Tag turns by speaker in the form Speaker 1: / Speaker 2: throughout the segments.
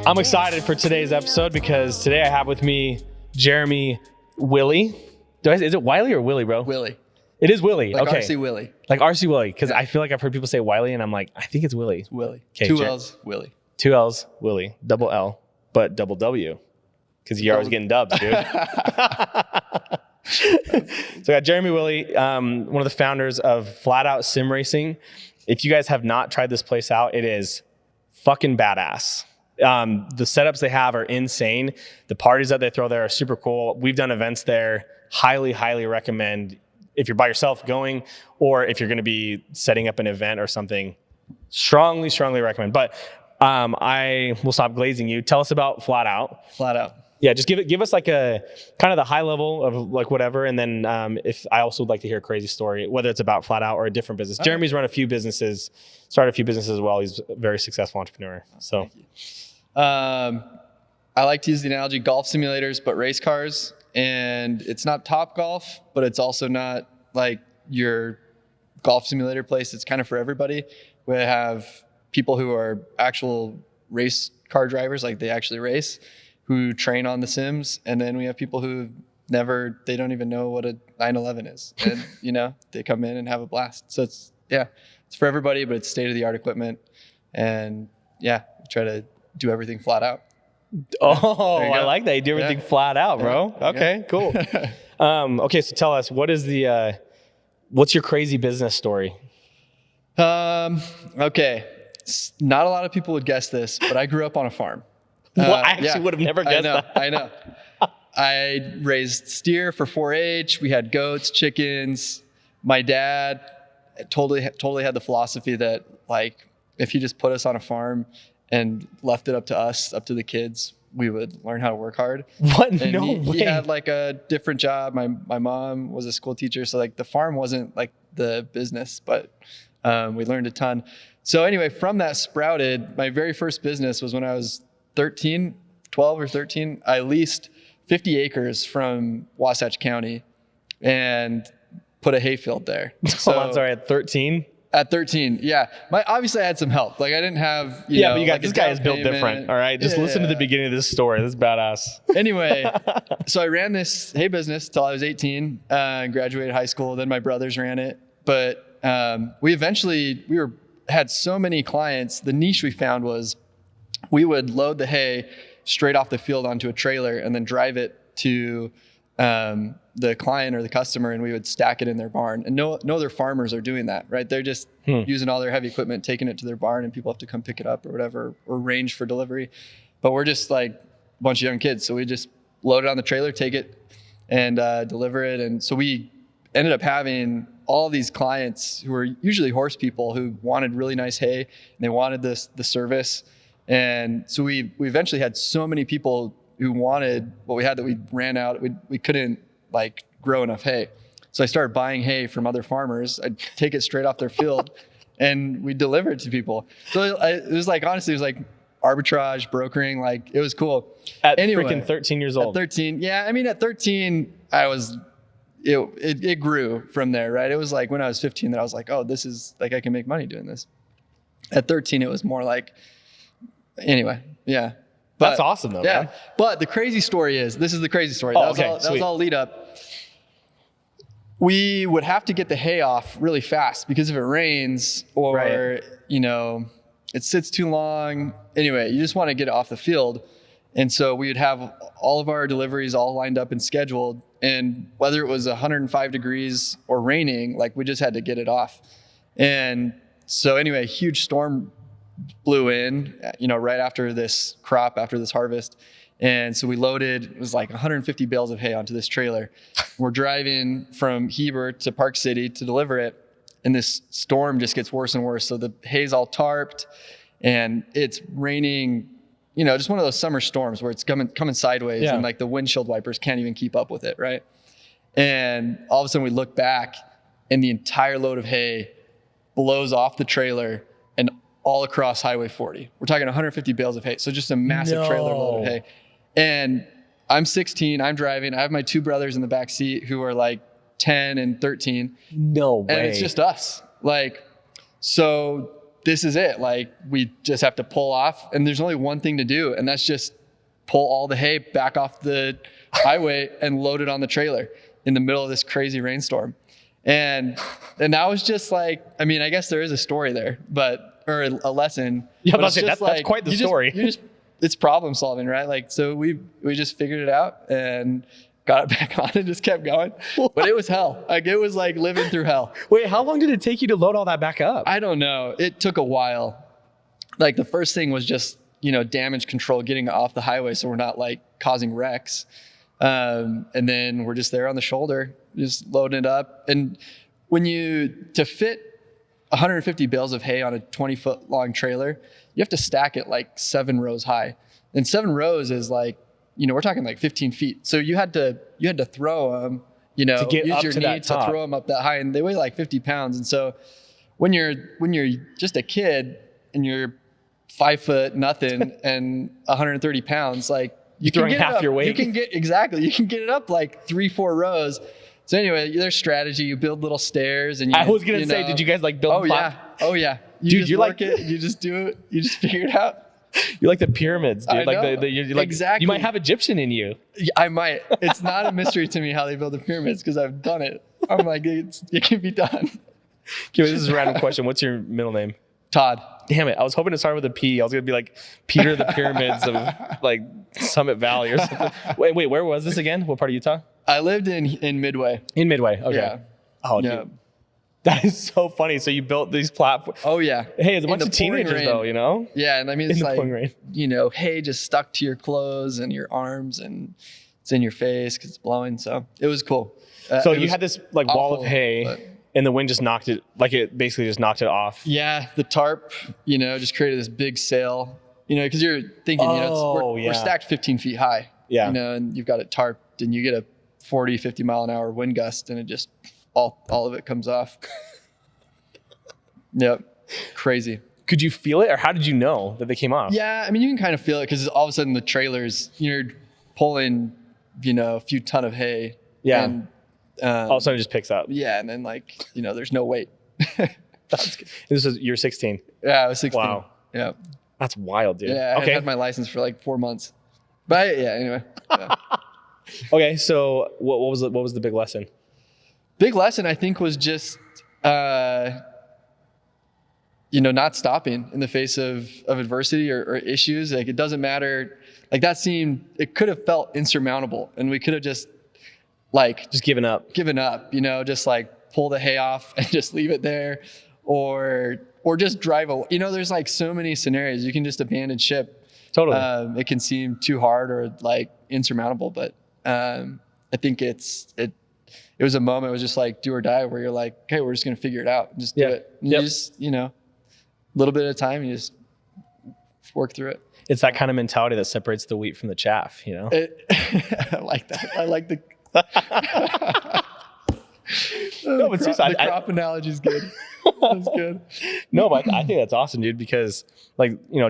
Speaker 1: I'm excited for today's episode because today I have with me Jeremy Willey. Is it Wiley or Willey, bro?
Speaker 2: Willey.
Speaker 1: It is Willey.
Speaker 2: Like
Speaker 1: okay.
Speaker 2: RC Willey.
Speaker 1: Like RC Willey, because I feel like I've heard people say Wiley, and I'm like, I think it's Willey.
Speaker 2: It's Willey.
Speaker 1: Okay,
Speaker 2: Two L's, Willey.
Speaker 1: 2 L's, Willey. Double L, but double W, because you're always getting dubbed, dude. So I got Jeremy Willey, one of the founders of Flat Out Sim Racing. If you guys have not tried this place out, it is fucking badass. The setups they have are insane. The parties that they throw there are super cool. We've done events there. Highly, highly recommend if you're by yourself going, or if you're going to be setting up an event or something. Strongly, strongly recommend. But I will stop glazing you. Tell us about Flat Out.
Speaker 2: Flat Out.
Speaker 1: Yeah, just give us like a kind of the high level of like whatever, and then if I also would like to hear a crazy story, whether it's about Flat Out or a different business. Jeremy's run a few businesses, started a few businesses as well. He's a very successful entrepreneur. So,
Speaker 2: I like to use the analogy golf simulators, but race cars. And it's not Top Golf, but it's also not like your golf simulator place. It's kind of for everybody. We have people who are actual race car drivers, like they actually race, who train on the sims. And then we have people who they don't even know what a 911 is. And, they come in and have a blast. So it's for everybody, but it's state-of-the-art equipment. And we try to do everything flat out.
Speaker 1: Oh, I like that. You do everything flat out, bro.
Speaker 2: Yeah.
Speaker 1: Okay, cool. Okay, so tell us, what's your crazy business story?
Speaker 2: Okay. Not a lot of people would guess this, but I grew up on a farm.
Speaker 1: Well, I actually would have never guessed that.
Speaker 2: I know. I raised steer for 4-H. We had goats, chickens. My dad totally had the philosophy that like if he just put us on a farm and left it up to us, up to the kids, we would learn how to work hard.
Speaker 1: What?
Speaker 2: And
Speaker 1: No way.
Speaker 2: He had like a different job. My mom was a school teacher, so like the farm wasn't like the business, but we learned a ton. So anyway, from that sprouted, my very first business was when I was 12 or 13. I leased 50 acres from Wasatch County and put a hayfield there. So,
Speaker 1: Hold on, sorry, at 13?
Speaker 2: At 13, yeah. Obviously I had some help. Like I didn't have,
Speaker 1: but you got like this guy is built different. All right, just listen to the beginning of this story. This is badass.
Speaker 2: Anyway, so I ran this hay business till I was 18 and graduated high school. Then my brothers ran it. But we had so many clients. The niche we found was we would load the hay straight off the field onto a trailer and then drive it to the client or the customer, and we would stack it in their barn. And no other farmers are doing that, right? They're just using all their heavy equipment, taking it to their barn, and people have to come pick it up or whatever, or range for delivery. But we're just like a bunch of young kids. So we just load it on the trailer, take it and deliver it. And so we ended up having all these clients who were usually horse people who wanted really nice hay, and they wanted the service. And so we eventually had so many people who wanted what we had that we ran out. We couldn't like grow enough hay. So I started buying hay from other farmers. I'd take it straight off their field and we deliver it to people. So it was like, honestly, it was like arbitrage, brokering. Like it was cool.
Speaker 1: Anyway, freaking 13 years old.
Speaker 2: At 13. Yeah. I mean, at 13, it grew from there, right? It was like when I was 15 that I was like, oh, this is like, I can make money doing this. At 13, it was more like, anyway. Yeah.
Speaker 1: That's awesome though, man.
Speaker 2: But the crazy story is, this is the crazy story.
Speaker 1: That
Speaker 2: was all lead up. We would have to get the hay off really fast because if it rains or, it sits too long. Anyway, you just want to get it off the field. And so we would have all of our deliveries all lined up and scheduled. And whether it was 105 degrees or raining, like we just had to get it off. And so anyway, a huge storm blew in, right after this crop, after this harvest. And so we loaded, it was like 150 bales of hay onto this trailer. We're driving from Heber to Park City to deliver it. And this storm just gets worse and worse. So the hay's all tarped and it's raining, just one of those summer storms where it's coming sideways and like the windshield wipers can't even keep up with it. Right. And all of a sudden we look back and the entire load of hay blows off the trailer and all across Highway 40. We're talking 150 bales of hay. So just a massive trailer load of hay. And I'm 16, I'm driving. I have my two brothers in the back seat who are like 10 and 13.
Speaker 1: No way.
Speaker 2: And it's just us. So this is it. Like, we just have to pull off, and there's only one thing to do, and that's just pull all the hay back off the highway and load it on the trailer in the middle of this crazy rainstorm. And that was just like, I mean, I guess there is a story there, or a lesson.
Speaker 1: Yeah,
Speaker 2: but
Speaker 1: that's quite the story.
Speaker 2: It's problem solving, right? Like, so we just figured it out and got it back on and just kept going. But it was hell. Like, it was like living through hell.
Speaker 1: Wait, how long did it take you to load all that back up?
Speaker 2: I don't know. It took a while. Like, the first thing was just, damage control, getting off the highway so we're not like causing wrecks. And then we're just there on the shoulder, just loading it up. And to fit 150 bales of hay on a 20-foot long trailer, you have to stack it like 7 rows high. And 7 rows is like, we're talking like 15 feet. So you had to throw them,
Speaker 1: to get
Speaker 2: use
Speaker 1: up
Speaker 2: your
Speaker 1: to
Speaker 2: knee
Speaker 1: that
Speaker 2: to
Speaker 1: top.
Speaker 2: throw them up that high, and they weigh like 50 pounds. And so when you're just a kid and you're 5 foot nothing and 130 pounds, like, you can
Speaker 1: throwing
Speaker 2: get
Speaker 1: half
Speaker 2: it up,
Speaker 1: your weight.
Speaker 2: you can get it up like 3-4 rows. So anyway, there's strategy. You build little stairs, and
Speaker 1: I was gonna say, did you guys like build?
Speaker 2: Oh yeah.
Speaker 1: Dude, you're
Speaker 2: work it. You just do it. You just figure it out.
Speaker 1: You're like the pyramids, dude.
Speaker 2: I
Speaker 1: like
Speaker 2: know.
Speaker 1: you're like,
Speaker 2: Exactly.
Speaker 1: You might have Egyptian in you.
Speaker 2: I might. It's not a mystery to me how they build the pyramids, because I've done it. I'm like, it can be done.
Speaker 1: Okay, this is a random question. What's your middle name?
Speaker 2: Todd.
Speaker 1: Damn it. I was hoping to start with a P. I was going to be like Peter the Pyramids of like Summit Valley or something. Wait, where was this again? What part of Utah?
Speaker 2: I lived in Midway.
Speaker 1: In Midway. Okay.
Speaker 2: Yeah.
Speaker 1: Oh,
Speaker 2: Yeah.
Speaker 1: dude. That is so funny. So you built these platforms.
Speaker 2: Oh yeah.
Speaker 1: Hey, it's a
Speaker 2: In
Speaker 1: bunch
Speaker 2: the
Speaker 1: of
Speaker 2: pouring
Speaker 1: teenagers
Speaker 2: rain.
Speaker 1: though,
Speaker 2: Yeah, and I mean,
Speaker 1: In
Speaker 2: it's
Speaker 1: the pouring rain.
Speaker 2: like, hay just stuck to your clothes and your arms, and it's in your face because it's blowing. So it was cool.
Speaker 1: So
Speaker 2: it
Speaker 1: you
Speaker 2: was
Speaker 1: had this like wall of
Speaker 2: awful,
Speaker 1: hay,
Speaker 2: but-
Speaker 1: and the wind just knocked it, like it basically just knocked it off.
Speaker 2: Yeah, the tarp, just created this big sail, because you're thinking, we're stacked 15 feet high,
Speaker 1: Yeah.
Speaker 2: and you've got it tarped, and you get a 40, 50 mile an hour wind gust, and it just, all of it comes off. Yep. Crazy.
Speaker 1: Could you feel it, or how did you know that they came off?
Speaker 2: Yeah, I mean, you can kind of feel it because all of a sudden the trailers, you're pulling, a few ton of hay.
Speaker 1: Yeah.
Speaker 2: And,
Speaker 1: All of a sudden it just picks up.
Speaker 2: yeah, and then there's no weight.
Speaker 1: That's good. You're 16.
Speaker 2: Yeah, I was 16.
Speaker 1: Wow.
Speaker 2: Yeah.
Speaker 1: That's wild, dude.
Speaker 2: Yeah, I
Speaker 1: Okay.
Speaker 2: had my license for like 4 months. But anyway. Yeah.
Speaker 1: Okay. So what was the big lesson?
Speaker 2: Big lesson, I think, was just, not stopping in the face of adversity or issues. Like, it doesn't matter. Like, it could have felt insurmountable, and we could have just
Speaker 1: Given up.
Speaker 2: just like pull the hay off and just leave it there, or just drive away. There's like so many scenarios. You can just abandon ship.
Speaker 1: Totally.
Speaker 2: It can seem too hard or like insurmountable, but I think it was a moment. It was just like do or die, where you're like, okay, we're just gonna figure it out and just do it. And
Speaker 1: Yep.
Speaker 2: You just, a little bit at a time, you just work through it.
Speaker 1: It's that kind of mentality that separates the wheat from the chaff,
Speaker 2: I like that. I like the.
Speaker 1: No, but seriously,
Speaker 2: the crop analogy is good. That's good.
Speaker 1: No, but I think that's awesome, dude, because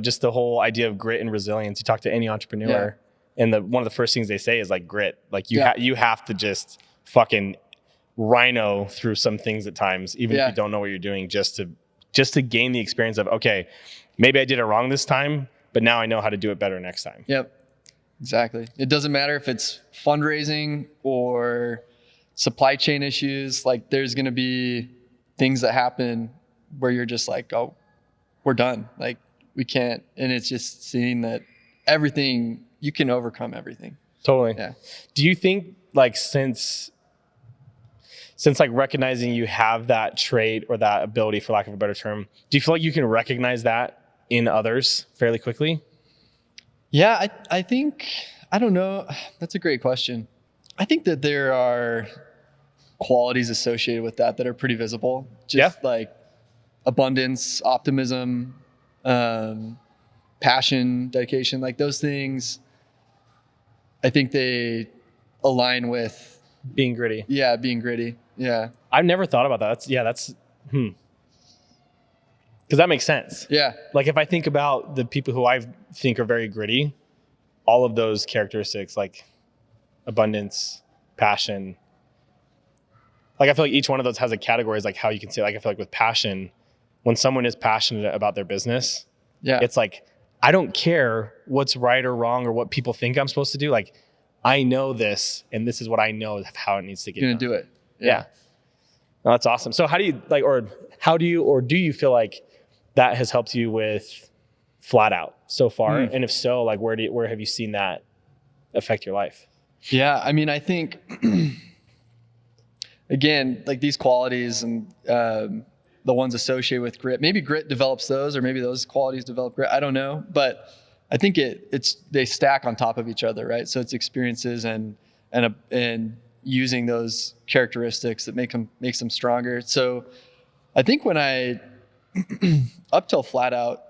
Speaker 1: just the whole idea of grit and resilience. You talk to any entrepreneur, and one of the first things they say is like grit. Like you have to just fucking rhino through some things at times, even if you don't know what you're doing, just to gain the experience of, okay, maybe I did it wrong this time, but now I know how to do it better next time.
Speaker 2: Yep. Exactly. It doesn't matter if it's fundraising or supply chain issues. Like, there's going to be things that happen where you're just like, oh, we're done. Like, we can't. And it's just seeing that everything, you can overcome everything.
Speaker 1: Totally.
Speaker 2: Yeah.
Speaker 1: Do you think like since like recognizing you have that trait or that ability, for lack of a better term, do you feel like you can recognize that in others fairly quickly?
Speaker 2: Yeah, I think, I don't know. That's a great question. I think that there are qualities associated with that are pretty visible. Just like abundance, optimism, passion, dedication, like those things. I think they align with
Speaker 1: Being gritty.
Speaker 2: Yeah, being gritty. Yeah.
Speaker 1: I've never thought about that. That's because that makes sense.
Speaker 2: Yeah.
Speaker 1: Like if I think about the people who I think are very gritty, all of those characteristics like abundance, passion, like I feel like each one of those has a category, is like how you can say, like I feel like with passion, when someone is passionate about their business,
Speaker 2: Yeah.
Speaker 1: it's like, I don't care what's right or wrong or what people think I'm supposed to do. Like, I know this, and this is what I know of how it needs to get
Speaker 2: You're
Speaker 1: done.
Speaker 2: gonna do it.
Speaker 1: Yeah. No, that's awesome. So how do you like, or how do you, or do you feel like that has helped you with Flat Out so far? And if so, like, where have you seen that affect your life?
Speaker 2: Yeah. I mean, I think, again, like these qualities and the ones associated with grit, maybe grit develops those, or maybe those qualities develop grit. I don't know, but I think they stack on top of each other, right? So it's experiences and using those characteristics that makes them stronger. So I think when I up till Flat Out,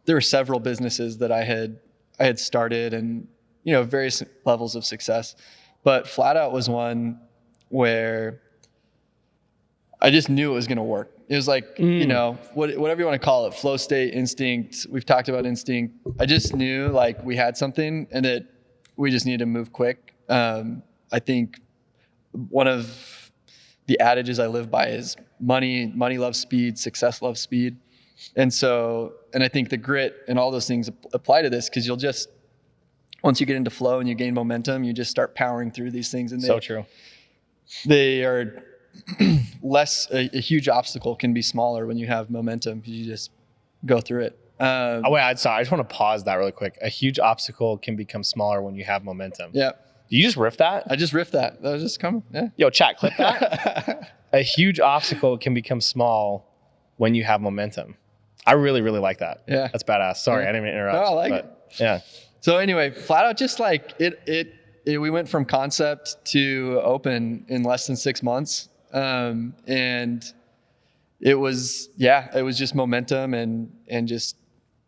Speaker 2: there were several businesses that I had started, and various levels of success, but Flat Out was one where I just knew it was going to work. It was like, whatever you want to call it, flow state, instinct. We've talked about instinct. I just knew like we had something and that we just needed to move quick. I think one of the adages I live by is money loves speed, success loves speed. And I think the grit and all those things apply to this, because you'll just, once you get into flow and you gain momentum, you just start powering through these things. And
Speaker 1: So true.
Speaker 2: They are less, a huge obstacle can be smaller when you have momentum, because you just go through it.
Speaker 1: Sorry, I just want to pause that really quick. A huge obstacle can become smaller when you have momentum.
Speaker 2: Yeah.
Speaker 1: You just riff that?
Speaker 2: I just riffed that. That was just coming. Yeah.
Speaker 1: Yo, chat, clip that. A huge obstacle can become small when you have momentum. I really, really like that.
Speaker 2: Yeah.
Speaker 1: That's badass. Sorry, I didn't mean to interrupt.
Speaker 2: No, I like it.
Speaker 1: Yeah.
Speaker 2: So anyway, Flat Out, just like we went from concept to open in less than 6 months. And it was just momentum and just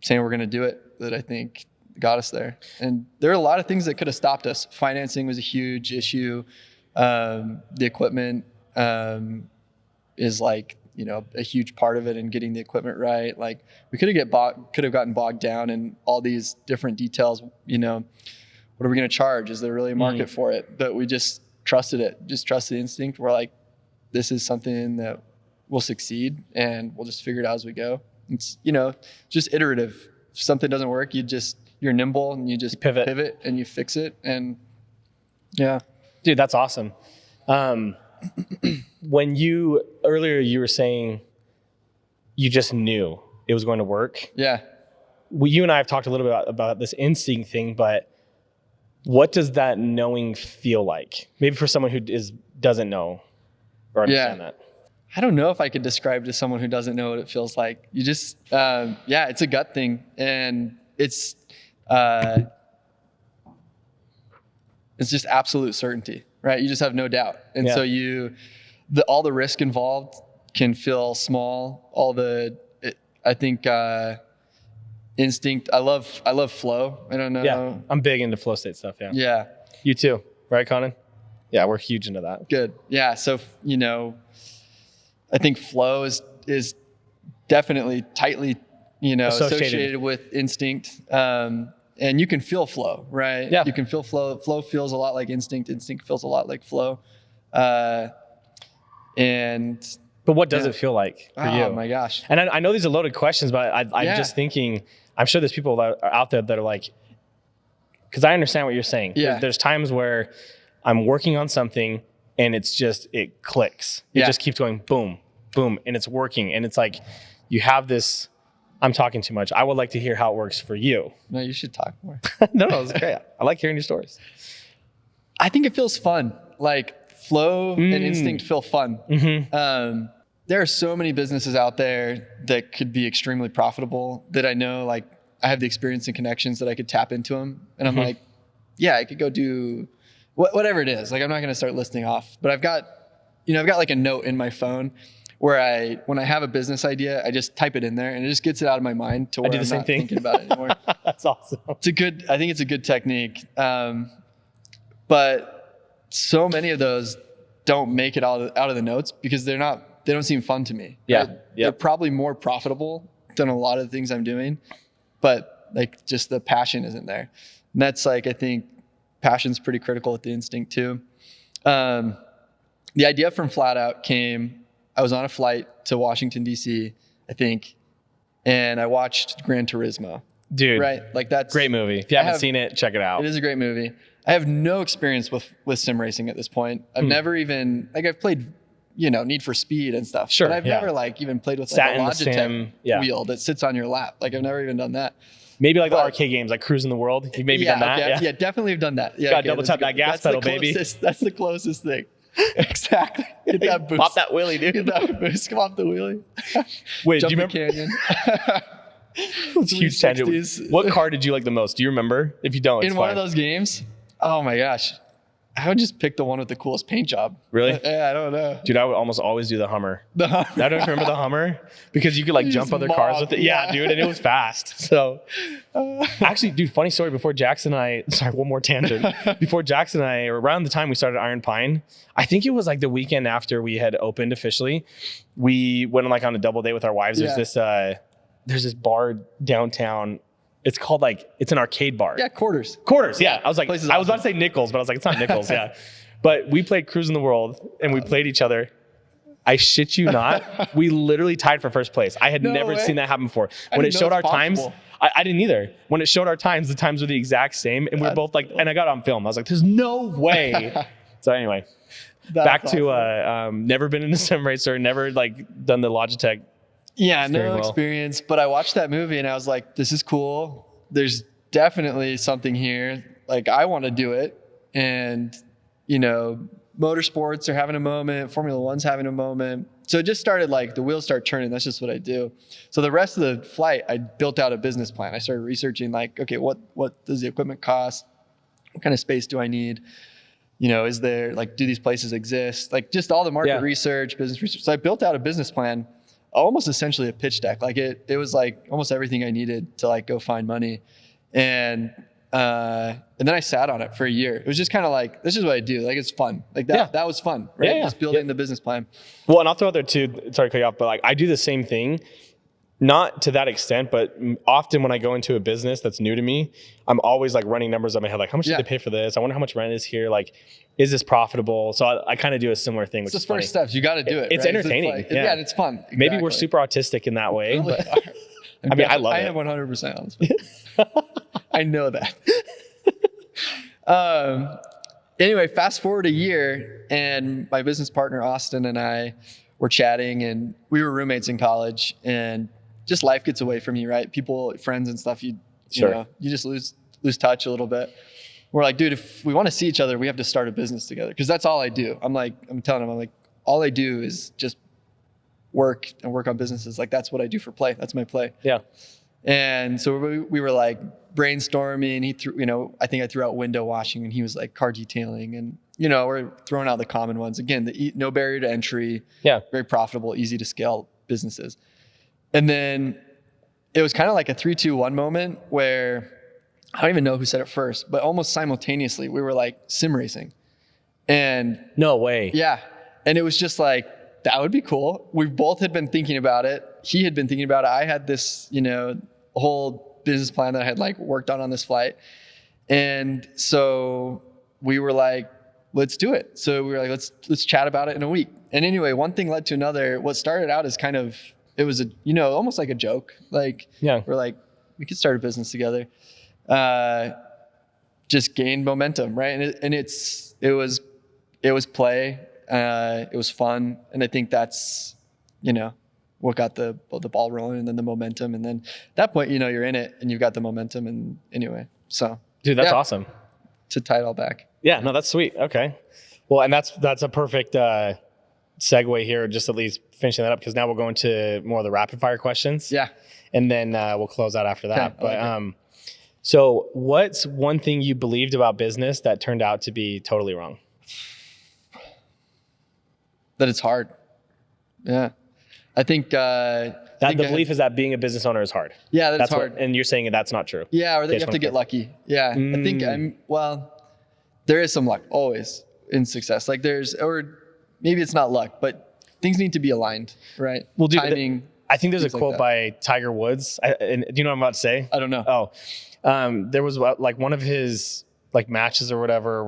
Speaker 2: saying we're going to do it that I think got us there. And there are a lot of things that could have stopped us. Financing was a huge issue. The equipment is like, a huge part of it, and getting the equipment right. Like we could have gotten bogged down in all these different details. What are we going to charge? Is there really a market for it? But we just trusted it, just trusted the instinct. We're like, this is something that will succeed, and we'll just figure it out as we go. It's, just iterative. If something doesn't work, you're nimble and you just pivot and you fix it. And yeah.
Speaker 1: Dude, that's awesome. When earlier you were saying you just knew it was going to work.
Speaker 2: Yeah.
Speaker 1: You and I have talked a little bit about this instinct thing, but what does that knowing feel like? Maybe for someone who doesn't know or understand that.
Speaker 2: I don't know if I could describe to someone who doesn't know what it feels like. You just, it's a gut thing, and it's just absolute certainty, right? You just have no doubt. And so all the risk involved can feel small. I think instinct, I love flow. I don't know.
Speaker 1: Yeah, I'm big into flow state stuff. Yeah.
Speaker 2: Yeah.
Speaker 1: You too, right, Conan? Yeah, we're huge into that.
Speaker 2: Good. Yeah. So, I think flow is definitely tightly, associated with instinct. And you can feel flow, right?
Speaker 1: Yeah.
Speaker 2: You can feel flow. Flow feels a lot like instinct. Instinct feels a lot like flow.
Speaker 1: But what does it feel like for you?
Speaker 2: Oh my gosh.
Speaker 1: And I know these are loaded questions, but I'm just thinking, I'm sure there's people that are out there that are like, because I understand what you're saying.
Speaker 2: Yeah.
Speaker 1: There's times where I'm working on something and it clicks. It just keeps going boom, boom, and it's working. And it's like, you have this, I'm talking too much. I would like to hear how it works for you.
Speaker 2: No, you should talk more.
Speaker 1: No, it's great. I like hearing your stories.
Speaker 2: I think it feels fun. Like flow and instinct feel fun. Mm-hmm. There are so many businesses out there that could be extremely profitable that I know, like I have the experience and connections that I could tap into them. And I'm like, I could go do whatever it is. Like, I'm not going to start listing off, but I've got like a note in my phone where when I have a business idea, I just type it in there and it just gets it out of my mind to where I'm not thinking about it anymore.
Speaker 1: That's awesome.
Speaker 2: I think it's a good technique. But so many of those don't make it out of the notes because they don't seem fun to me.
Speaker 1: Yeah.
Speaker 2: They're probably more profitable than a lot of the things I'm doing, but like just the passion isn't there. And that's like, I think passion's pretty critical with the instinct too. The idea from Flat Out came, I was on a flight to Washington, DC. I think. And I watched Gran Turismo.
Speaker 1: Dude,
Speaker 2: right? Like that's
Speaker 1: great movie. If you haven't seen it, check it out.
Speaker 2: It is a great movie. I have no experience with sim racing at this point. I've never even, like I've played, Need for Speed and stuff.
Speaker 1: Sure.
Speaker 2: But I've never like even played with
Speaker 1: Sat
Speaker 2: like a
Speaker 1: in the sim,
Speaker 2: Logitech wheel that sits on your lap. Like I've never even done that.
Speaker 1: Maybe like the arcade games, like Cruising the World. You've maybe done that.
Speaker 2: Okay. Yeah, definitely have done that. Yeah,
Speaker 1: Gotta double tap that gas pedal, baby.
Speaker 2: That's the closest thing. Exactly. Get that boost.
Speaker 1: Pop that wheelie, dude.
Speaker 2: Get that boost. Come off the wheelie.
Speaker 1: Wait,
Speaker 2: Jump
Speaker 1: do you
Speaker 2: the
Speaker 1: remember?
Speaker 2: canyon.
Speaker 1: It's a huge tangent. What car did you like the most? Do you remember? If you don't, it's
Speaker 2: in one of those games, oh my gosh, I would just pick the one with the coolest paint job.
Speaker 1: Really?
Speaker 2: Yeah, I don't know.
Speaker 1: Dude, I would almost always do the Hummer.
Speaker 2: The Hummer.
Speaker 1: I don't remember the Hummer because you could like jump other cars with it. Yeah, dude, and it was fast. So actually, dude, funny story. Before Jackson and I, sorry, one more tangent. Before Jackson and I, around the time we started Iron Pine, I think it was like the weekend after we had opened officially, we went like on a double date with our wives. There's this bar downtown. It's called it's an arcade bar.
Speaker 2: Yeah, Quarters.
Speaker 1: Yeah. I was like, I was about to say Nickels, but I was like, it's not Nickels. Yeah. But we played Cruising the World and we played each other. I shit you not. We literally tied for first place. I had never seen that happen before. When it showed our times, I didn't either. When it showed our times, the times were the exact same. And we were both like, and I got it on film. I was like, there's no way. So anyway, back to never been in a sim racer, never done the Logitech.
Speaker 2: Yeah, no experience, but I watched that movie and I was like, this is cool. There's definitely something here. Like I want to do it. And, motorsports are having a moment. Formula One's having a moment. So it just started the wheels start turning. That's just what I do. So the rest of the flight, I built out a business plan. I started researching okay, what does the equipment cost? What kind of space do I need? Is there do these places exist? Just all the market research, business research. So I built out a business plan. Almost essentially a pitch deck. It was almost everything I needed to go find money. And then I sat on it for a year. It was just kind of this is what I do. It's fun. That was fun, right? Just building the business plan.
Speaker 1: Well, and I'll throw out there too, sorry to cut you off, but I do the same thing. Not to that extent, but often when I go into a business that's new to me, I'm always running numbers in my head. How much did they pay for this? I wonder how much rent is here. Is this profitable? So I kind of do a similar thing, which is
Speaker 2: the first steps. You got to do it.
Speaker 1: It's entertaining.
Speaker 2: And it's fun. Exactly.
Speaker 1: Maybe we're super autistic in that way. But I love it.
Speaker 2: I am 100% honest with you. I know that. Anyway, fast forward a year and my business partner, Austin, and I were chatting and we were roommates in college and just life gets away from you, right? People, friends and stuff, you just lose touch a little bit. We're like, dude, if we want to see each other, we have to start a business together. Cause that's all I do. I'm telling him, all I do is just work on businesses. That's what I do for play. That's my play.
Speaker 1: Yeah.
Speaker 2: And so we were brainstorming. He threw, I think I threw out window washing and he was car detailing and, we're throwing out the common ones. Again, no barrier to entry.
Speaker 1: Yeah.
Speaker 2: Very profitable, easy to scale businesses. And then it was kind of like a 3-2-1 moment where I don't even know who said it first, but almost simultaneously we were sim racing. And
Speaker 1: no way.
Speaker 2: Yeah. And it was just that would be cool. We both had been thinking about it. He had been thinking about it. I had this, whole business plan that I had worked on this flight. And so we were let's do it. So we were let's chat about it in a week. And anyway, one thing led to another. What started out as it was almost like a joke. We're we could start a business together. Just gained momentum, right? And it was play. It was fun, and I think that's what got the ball rolling, and then the momentum, and then at that point you're in it, and you've got the momentum, and anyway, so
Speaker 1: dude, that's awesome.
Speaker 2: To tie it all back.
Speaker 1: Yeah, no, that's sweet. Okay, well, and that's a perfect segue here, just at least finishing that up because now we'll go into more of the rapid fire questions.
Speaker 2: Yeah,
Speaker 1: and then we'll close out after that.
Speaker 2: Okay.
Speaker 1: But so what's one thing you believed about business that turned out to be totally wrong?
Speaker 2: That it's hard. Yeah. I think the
Speaker 1: belief is that being a business owner is hard.
Speaker 2: Yeah, that's hard.
Speaker 1: And you're saying that's not true.
Speaker 2: Yeah, or that you have to get lucky. Yeah. I think there is some luck always in success. Or maybe it's not luck, but things need to be aligned, right?
Speaker 1: Well, dude,
Speaker 2: timing.
Speaker 1: I think there's a quote by Tiger Woods. And do you know what I'm about to say?
Speaker 2: I don't know.
Speaker 1: Oh, there was one of his matches or whatever.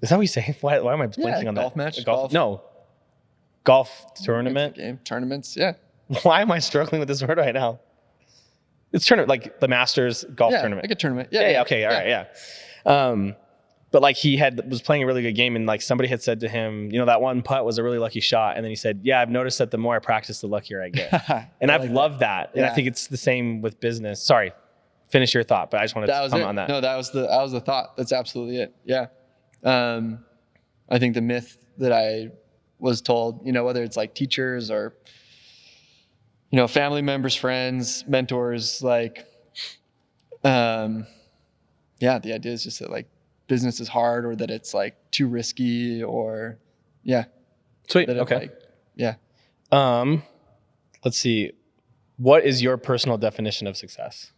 Speaker 1: Is that what you say? Why am I blinking on
Speaker 2: golf
Speaker 1: that?
Speaker 2: Match?
Speaker 1: Golf? No. Golf tournament?
Speaker 2: Game. Tournaments, yeah.
Speaker 1: Why am I struggling with this word right now? It's tournament, like the Masters golf tournament.
Speaker 2: Like a tournament.
Speaker 1: Yeah. Okay. All right. Yeah. But like he was playing a really good game, and like somebody had said to him, that one putt was a really lucky shot. And then he said, yeah, I've noticed that the more I practice, the luckier I get. And I've loved that. And I think it's the same with business. Sorry, finish your thought, but I just wanted to comment on that.
Speaker 2: No, that was the thought. That's absolutely it. Yeah. I think the myth that I was told, whether it's like teachers or, family members, friends, mentors, like, the idea is just that like business is hard, or that it's like too risky, or
Speaker 1: Sweet. Okay. Let's see. What is your personal definition of success?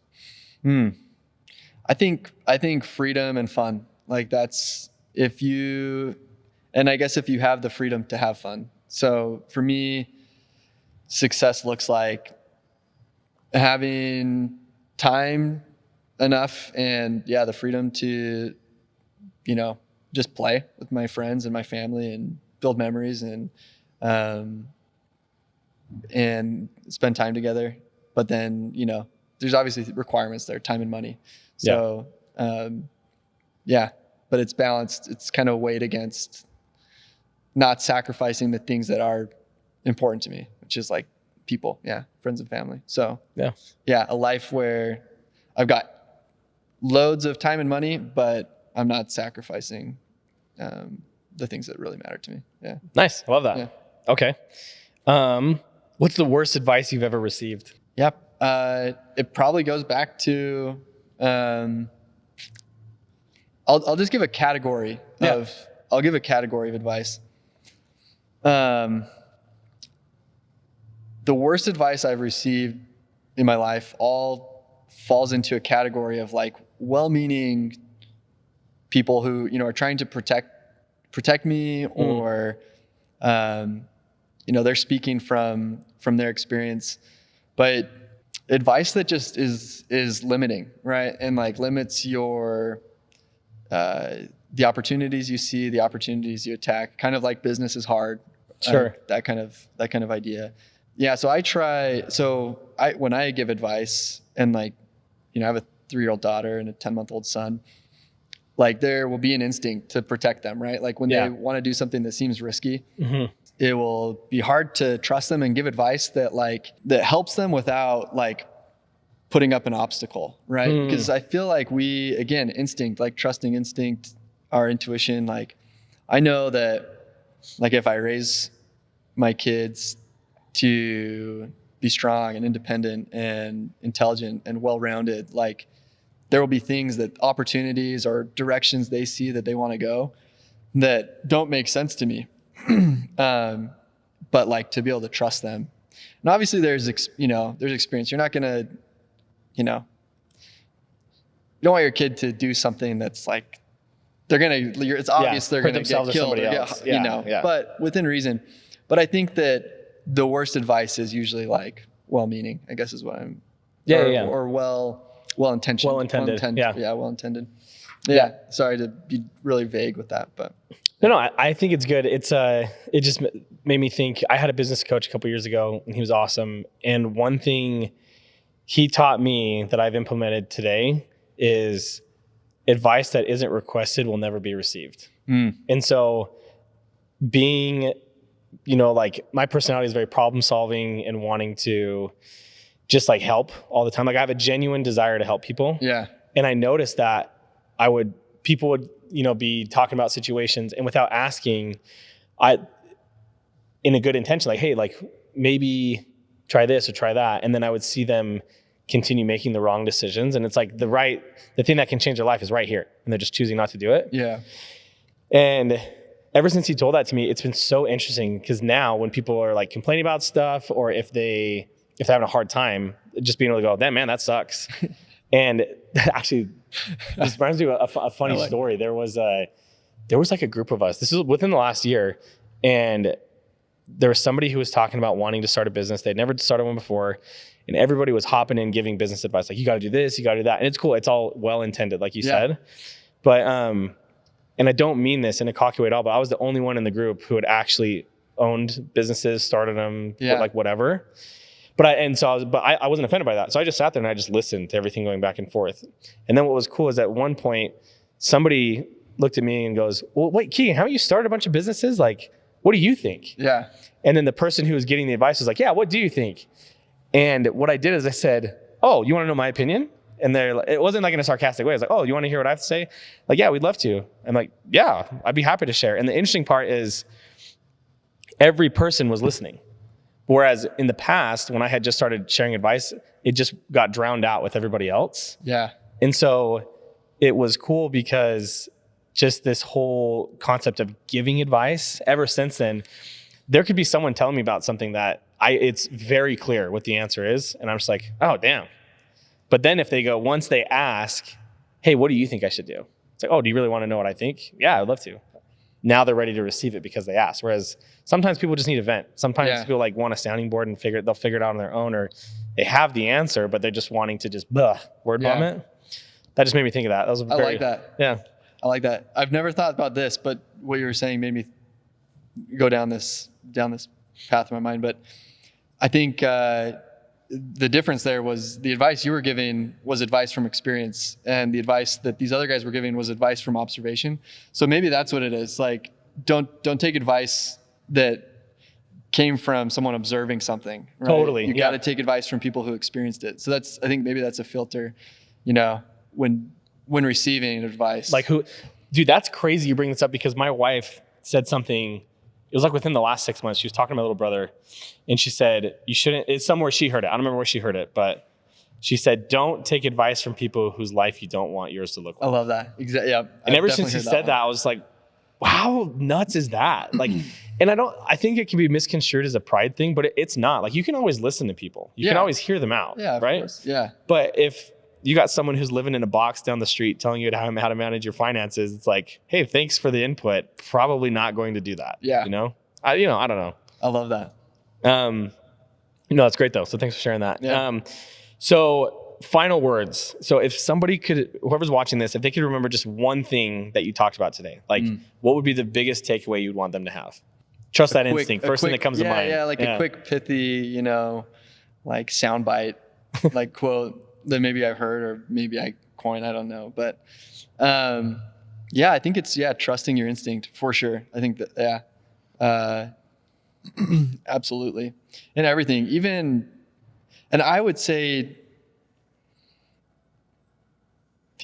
Speaker 2: I think freedom and fun. Like that's and I guess if you have the freedom to have fun. So for me, success looks like having time enough and the freedom to, just play with my friends and my family and build memories and spend time together. But then, there's obviously requirements there, time and money. So, but it's balanced. It's kind of weighed against not sacrificing the things that are important to me, which is like people, friends and family. So a life where I've got loads of time and money, but I'm not sacrificing the things that really matter to me. Yeah.
Speaker 1: Nice. I love that. Yeah. Okay. What's the worst advice you've ever received?
Speaker 2: Yep. It probably goes back to, I'll just give a category I'll give a category of advice. The worst advice I've received in my life all falls into a category of like well-meaning people who, are trying to protect me, or, they're speaking from their experience, but advice that just is limiting, right? And like limits your, the opportunities you see, the opportunities you attack, kind of like business is hard.
Speaker 1: Sure.
Speaker 2: That kind of idea. Yeah. So when I give advice and like, I have a 3-year-old daughter and a 10-month-old son, like there will be an instinct to protect them, right? Like when they want to do something that seems risky, it will be hard to trust them and give advice that helps them without like putting up an obstacle, right? Because I feel like we, again, instinct, like trusting instinct, our intuition, like I know that like if I raise my kids to be strong and independent and intelligent and well-rounded, like there will be things that opportunities or directions they see that they want to go that don't make sense to me. But like to be able to trust them. And obviously there's experience. You're not going to, you don't want your kid to do something that's like, it's obvious they're going to get killed or but within reason. But I think that the worst advice is usually like well-meaning, I guess is what I'm, or well-intentioned. Well-intended. Well-intended. Yeah. Sorry to be really vague with that, but.
Speaker 1: No, I think it's good. It just made me think. I had a business coach a couple years ago, and he was awesome. And one thing he taught me that I've implemented today is advice that isn't requested will never be received. And so being, like my personality is very problem solving and wanting to just like help all the time. Like I have a genuine desire to help people.
Speaker 2: Yeah.
Speaker 1: And I noticed that people would, be talking about situations, and without asking, in a good intention, like, hey, like maybe try this or try that. And then I would see them continue making the wrong decisions. And it's like the thing that can change their life is right here. And they're just choosing not to do it.
Speaker 2: Yeah.
Speaker 1: And ever since he told that to me, it's been so interesting, because now when people are like complaining about stuff, or if they're having a hard time, just being able to go, damn man, that sucks. And actually, this reminds me of a funny story. There was like a group of us. This was within the last year, and there was somebody who was talking about wanting to start a business. They'd never started one before, and everybody was hopping in giving business advice, like you got to do this, you got to do that, and it's cool. It's all well intended, like you said, but and I don't mean this in a cocky way at all, but I was the only one in the group who had actually owned businesses, started them, like whatever. But I wasn't offended by that. So I just sat there and I just listened to everything going back and forth. And then what was cool is at one point, somebody looked at me and goes, well, wait, Keegan, haven't you started a bunch of businesses? Like, what do you think?
Speaker 2: Yeah.
Speaker 1: And then the person who was getting the advice was like, yeah, what do you think? And what I did is I said, oh, you want to know my opinion? And it wasn't like in a sarcastic way. I was like, oh, you want to hear what I have to say? Like, yeah, we'd love to. I'm like, yeah, I'd be happy to share. And the interesting part is every person was listening. Whereas in the past, when I had just started sharing advice, it just got drowned out with everybody else.
Speaker 2: Yeah.
Speaker 1: And so it was cool because just this whole concept of giving advice, ever since then, there could be someone telling me about something that it's very clear what the answer is. And I'm just like, oh, damn. But then if they go, once they ask, hey, what do you think I should do? It's like, oh, do you really want to know what I think? Yeah, I'd love to. Now they're ready to receive it because they asked. Whereas sometimes people just need a vent. Sometimes people like want a sounding board and they'll figure it out on their own, or they have the answer, but they're just wanting to just word vomit. That just made me think of that. I like that. Yeah.
Speaker 2: I like that. I've never thought about this, but what you were saying made me go down this path in my mind. But I think the difference there was the advice you were giving was advice from experience, and the advice that these other guys were giving was advice from observation. So maybe that's what it is. Like, don't take advice that came from someone observing something. Right?
Speaker 1: Totally.
Speaker 2: You got to take advice from people who experienced it. So I think maybe that's a filter, when receiving advice.
Speaker 1: Like dude, that's crazy you bring this up, because my wife said something. It was like within the last 6 months. She was talking to my little brother, and she said, you shouldn't, it's somewhere she heard it. I don't remember where she heard it, but she said, don't take advice from people whose life you don't want yours to look like.
Speaker 2: I love that. Exactly. Yeah.
Speaker 1: And ever since she said that, I was like, how nuts is that? Like, and I think it can be misconstrued as a pride thing, but it's not. Like, you can always listen to people. You can always hear them out.
Speaker 2: Yeah.
Speaker 1: Right?
Speaker 2: Of course. Yeah.
Speaker 1: But if you got someone who's living in a box down the street telling you how to manage your finances, it's like, hey, thanks for the input. Probably not going to do that.
Speaker 2: Yeah.
Speaker 1: I don't know.
Speaker 2: I love that.
Speaker 1: No, it's great though. So thanks for sharing that.
Speaker 2: Yeah.
Speaker 1: So final words. So if somebody whoever's watching this, if they could remember just one thing that you talked about today, like what would be the biggest takeaway you'd want them to have? Trust that instinct. First thing that comes to mind.
Speaker 2: Yeah. Like a quick, pithy, like soundbite, like quote that maybe I've heard or maybe I coined, I don't know. But I think it's, trusting your instinct for sure. I think that, absolutely. And everything, and I would say,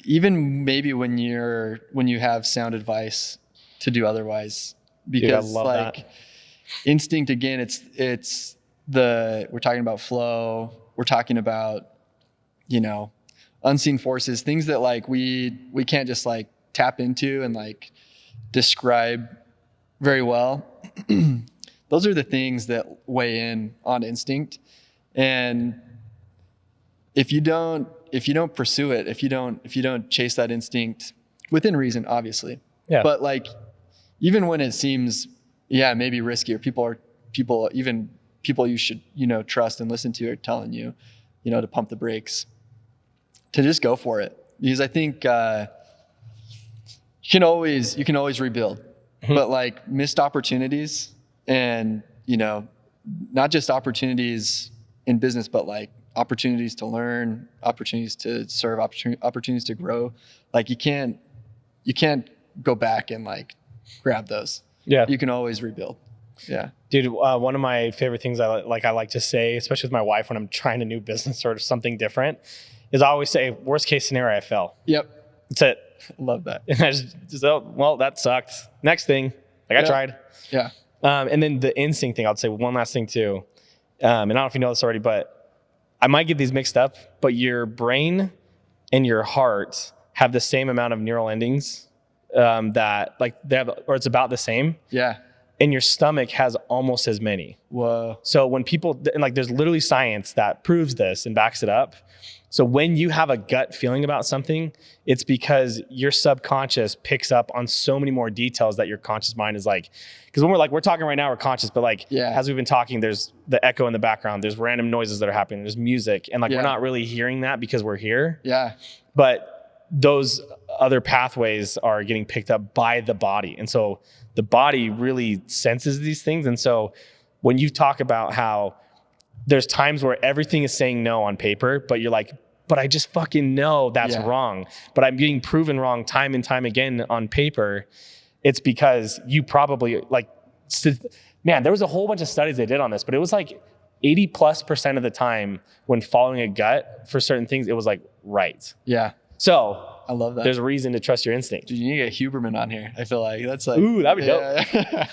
Speaker 2: even maybe when you have sound advice to do otherwise, because
Speaker 1: dude, I love that.
Speaker 2: Instinct, again, we're talking about flow. We're talking about, unseen forces, things that like we can't just like tap into and like describe very well. Those are the things that weigh in on instinct. And if you don't pursue it, if you don't chase that instinct within reason, obviously. Yeah. But like, even when it seems, maybe riskier, people you should, trust and listen to are telling you, to pump the brakes, to just go for it. Because I think, you can always rebuild, but like missed opportunities and, not just opportunities in business, but like opportunities to learn, opportunities to serve, opportunities to grow. Like you can't go back and like grab those. Yeah. You can always rebuild. Yeah.
Speaker 1: Dude, one of my favorite things I like to say, especially with my wife when I'm trying a new business or something different, is I always say, worst case scenario, I fail.
Speaker 2: Yep.
Speaker 1: That's it.
Speaker 2: Love that.
Speaker 1: And I just well, that sucked. Next thing. I tried.
Speaker 2: Yeah.
Speaker 1: And then the instinct thing, I'll say one last thing too. And I don't know if you know this already, but I might get these mixed up, but your brain and your heart have the same amount of neural endings that like they have, or it's about the same.
Speaker 2: Yeah.
Speaker 1: And your stomach has almost as many.
Speaker 2: Whoa.
Speaker 1: So when people, and like there's literally science that proves this and backs it up. So when you have a gut feeling about something, it's because your subconscious picks up on so many more details that your conscious mind is like, because when we're talking right now, we're conscious, but like, as we've been talking, there's the echo in the background, there's random noises that are happening, there's music, and like, we're not really hearing that because we're here.
Speaker 2: Yeah.
Speaker 1: But those other pathways are getting picked up by the body. And so the body really senses these things. And so when you talk about how there's times where everything is saying no on paper, but you're like, but I just fucking know that's wrong. But I'm getting proven wrong time and time again on paper. It's because you probably man, there was a whole bunch of studies they did on this, but it was like 80+% of the time when following a gut for certain things, it was like right.
Speaker 2: Yeah.
Speaker 1: So
Speaker 2: I love that.
Speaker 1: There's a reason to trust your instinct.
Speaker 2: Dude, you need to get Huberman on here. I feel like that's like,
Speaker 1: ooh, that'd be dope.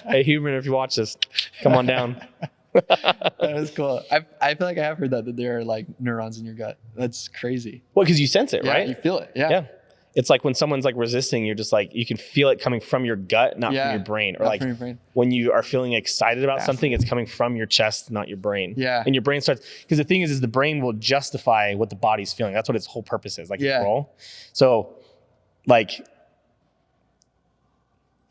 Speaker 1: Hey, Huberman, if you watch this, come on down.
Speaker 2: That is cool. I feel like I have heard that there are like neurons in your gut. That's crazy.
Speaker 1: Well, because you sense it, right?
Speaker 2: You feel it. Yeah.
Speaker 1: Yeah. It's like when someone's like resisting, you're just like, you can feel it coming from your gut, not from your brain. Or like when you are feeling excited about something, it's coming from your chest, not your brain.
Speaker 2: Yeah.
Speaker 1: And your brain starts, because the thing is the brain will justify what the body's feeling. That's what its whole purpose is, like control. So like,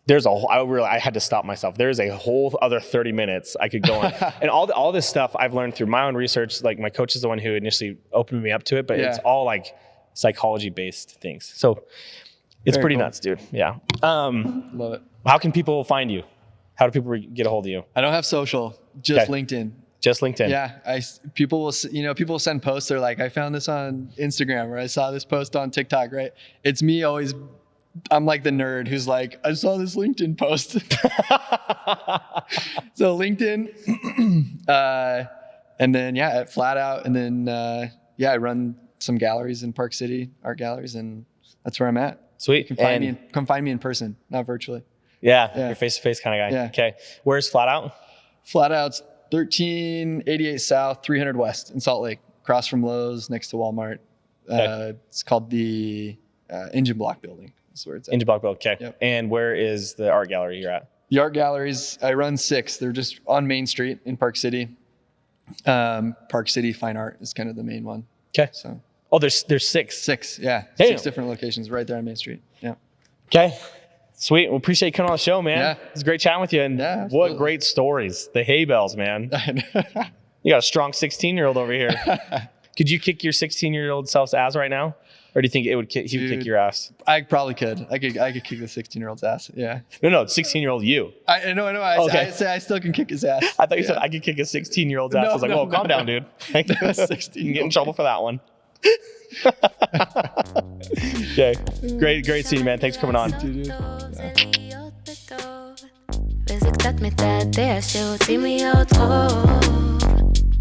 Speaker 1: I had to stop myself. There's a whole other 30 minutes I could go on. And all this stuff I've learned through my own research. Like my coach is the one who initially opened me up to it, but it's all like psychology based things. So it's pretty nuts, dude. Yeah.
Speaker 2: Love it.
Speaker 1: How can people find you? How do people get a hold of you?
Speaker 2: I don't have social, just LinkedIn.
Speaker 1: Just LinkedIn.
Speaker 2: Yeah. People will send posts. They're like, I found this on Instagram, or I saw this post on TikTok, right? It's me always. I'm like the nerd who's like, I saw this LinkedIn post. So LinkedIn, and then at Flat Out, and then I run some galleries in Park City, art galleries, and that's where I'm at.
Speaker 1: Sweet.
Speaker 2: You can come find me in person, not virtually.
Speaker 1: Yeah. You're face to face kind of guy.
Speaker 2: Yeah.
Speaker 1: Okay. Where's Flat Out?
Speaker 2: Flat Out's 1388 South, 300 West in Salt Lake, across from Lowe's, next to Walmart. It's called the Engine Block Building. That's where it's at.
Speaker 1: Engine Block Building. Okay.
Speaker 2: Yep.
Speaker 1: And where is the art gallery you're at?
Speaker 2: The art galleries, I run 6. They're just on Main Street in Park City. Park City Fine Art is kind of the main one.
Speaker 1: Okay.
Speaker 2: So.
Speaker 1: Oh, there's 6.
Speaker 2: 6, yeah.
Speaker 1: Damn.
Speaker 2: 6 different locations right there on Main Street. Yeah.
Speaker 1: Okay. Sweet. Well, appreciate you coming on the show, man.
Speaker 2: Yeah.
Speaker 1: It's great chatting with you. And what great stories. The hay bales, man. You got a strong 16-year-old over here. Could you kick your 16-year-old self's ass right now? Or do you think he would kick your ass?
Speaker 2: I probably could. I could kick the 16-year-old's ass. Yeah.
Speaker 1: No, 16-year-old you.
Speaker 2: I know. I say I still can kick his ass.
Speaker 1: I thought you said I could kick a 16-year-old's ass. I was like, whoa, calm down, dude. You can get in trouble for that one. Okay. Great seeing you, man. Thanks for coming on.
Speaker 3: Visitad mitt är det, jag ser mig åt